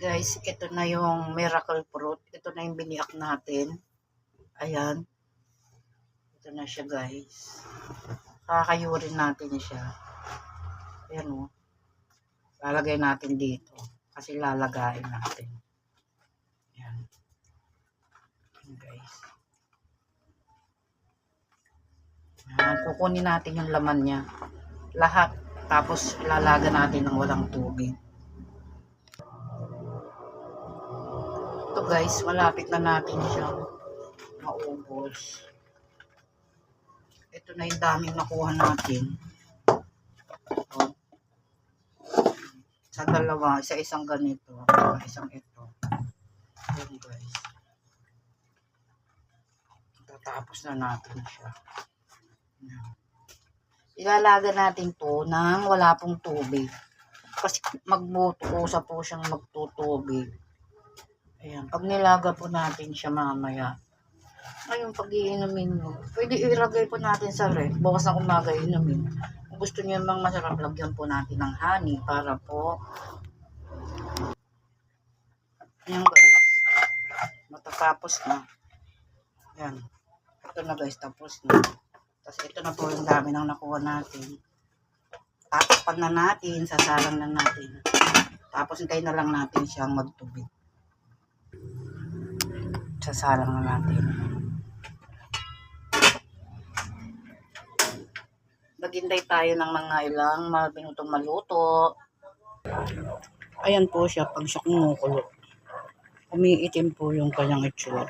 Guys, ito na yung miracle fruit. Ito na yung biniak natin. Ayan. Ito na siya, guys. Kakayurin natin siya. Ayan o. Lalagay natin dito. Kasi lalagayin natin. Ayan. Ayan, guys. Ayan. Kukunin natin yung laman niya. Lahat. Tapos lalaga natin ng walang tubig. Ito guys, malapit na natin siyang maubos. Ito na yung daming nakuha natin. Ito. Sa dalawa, isa-isang ganito, isang ito. Ayan guys. Tatapos na natin siya. Ayan. Ilalaga natin to nang wala pong tubig. Kasi magbutusa po siyang magtutubig. Ayan. Pag nilaga po natin siya mamaya, ayun, pag iinumin mo, pwede ilagay po natin sa ref. Bukas ng umaga inumin. Kung gusto niyo mang masarap, lagyan po natin ng honey para po. Ayan guys. Matatapos na. Ayan. Ito na guys, tapos na. Tapos ito na po yung dami ng nakuha natin. Tatakpan na natin, sasalang na natin. Tapos hintayin na lang natin siyang magtubig. Sasalang na natin. Maghintay tayo ng mga ilang minutong maluto. Ayan po siya pag siya kumukulo. Umiitim po yung kanyang itsura.